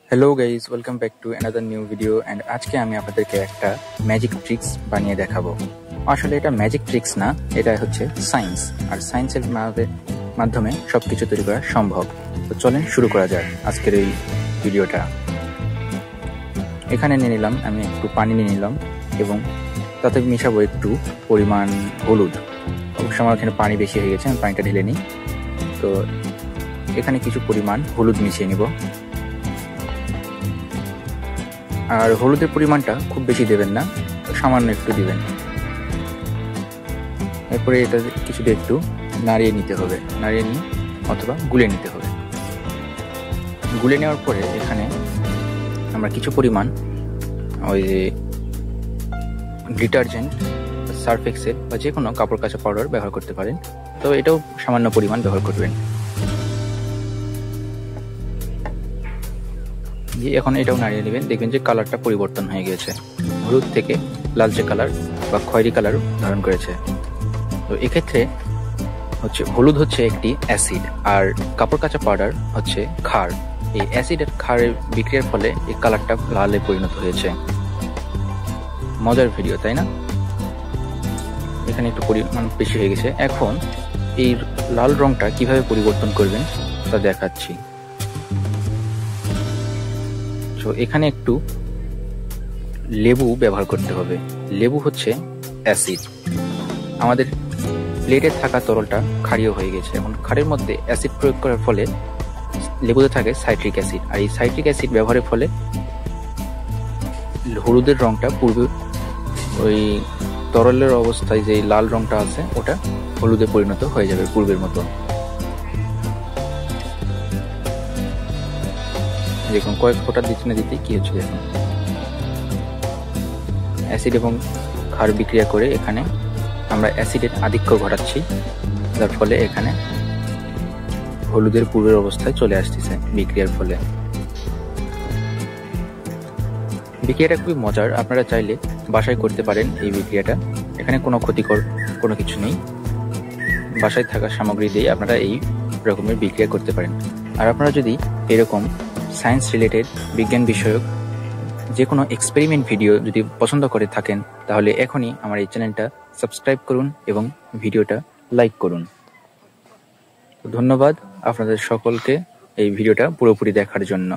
Hello guys, welcome back to another new video. And আজকে আমি আপনাদেরকে একটা ম্যাজিক ট্রিক্স বানিয়ে দেখাবো। আসলে এটা ম্যাজিক ট্রিক্স না, এটা হচ্ছে সায়েন্স। আর সায়েন্সের মাধ্যমে সবকিছু তৈরি করা সম্ভব। তো চলেন শুরু করা যাক আজকের এই ভিডিওটা। এখানে নিয়ে নিলাম আমি একটু পানি নিয়ে নিলাম এবং তাতে মিশাবো একটু পরিমাণ হলুদ। অবশ্য আমার এখানে পানি বেশি হয়ে গেছে, আমি পানিটা ঢেলে নিই। তো এখানে কিছু পরিমাণ হলুদ মিশিয়ে নিব। আর হলুদের পরিমাণটা খুব বেশি দেবেন না, সামান্য একটু দিবেন। এরপরে এটা কিছুটা একটু নাড়িয়ে নিতে হবে, নাড়িয়ে নিয়ে অথবা গুলে নিতে হবে। গুলে নেওয়ার পরে এখানে আমরা কিছু পরিমাণ ওই যে ডিটারজেন্ট, সার্ফ এক্সেল বা যে কোনো কাপড় কাচা পাউডার ব্যবহার করতে পারেন। তো এটাও সামান্য পরিমাণ ব্যবহার করবেন। এখন এটাও নাড়িয়ে নেবেন, দেখবেন যে কালারটা পরিবর্তন হয়ে গেছে, হলুদ থেকে লালচে কালার বা খয়েরি কালার ধারণ করেছে। তো এক্ষেত্রে হলুদ হচ্ছে একটি অ্যাসিড আর কাপড় কাচা পাউডার হচ্ছে ক্ষার। এই অ্যাসিড আর ক্ষারের বিক্রিয়ার ফলে এই কালারটা লালে পরিণত হয়েছে। মজার ভিডিও, তাই না? এখানে একটু পরিমাণ বেশি হয়ে গেছে। এখন এই লাল রংটা কিভাবে পরিবর্তন করবেন তা দেখাচ্ছি। তো এখানে একটু লেবু ব্যবহার করতে হবে। লেবু হচ্ছে অ্যাসিড। আমাদের প্লেটে থাকা তরলটা ক্ষারীয় হয়ে গেছে। এখন ক্ষারের মধ্যে অ্যাসিড প্রয়োগ করার ফলে লেবুতে থাকে সাইট্রিক অ্যাসিড। আর এই সাইট্রিক অ্যাসিড ব্যবহারের ফলে হলুদের রংটা পূর্বে ওই তরলের অবস্থায় যে লাল রংটা আছে ওটা হলুদে পরিণত হয়ে যাবে পূর্বের মতো। দেখুন কয়েক ফোঁটা দিতে না দিতে কি হচ্ছে, দেখুন অ্যাসিড এবং ক্ষার বিক্রিয়া করে এখানে আমরা অ্যাসিডের আধিক্য ঘটাচ্ছি, যার ফলে এখানে হলুদের পূর্বের অবস্থায় চলে আসতেছে বিক্রিয়ার ফলে। বিক্রিয়াটা খুবই মজার, আপনারা চাইলে বাসায় করতে পারেন এই বিক্রিয়াটা। এখানে কোনো ক্ষতিকর কোনো কিছু নেই, বাসায় থাকা সামগ্রী দিয়ে আপনারা এই রকমের বিক্রিয়া করতে পারেন। আর আপনারা যদি এরকম সায়েন্স রিলেটেড, বিজ্ঞান বিষয়ক যে কোনো এক্সপেরিমেন্ট ভিডিও যদি পছন্দ করে থাকেন, তাহলে এখনই আমার এই চ্যানেলটা সাবস্ক্রাইব করুন এবং ভিডিওটা লাইক করুন। ধন্যবাদ আপনাদের সকলকে এই ভিডিওটা পুরোপুরি দেখার জন্য।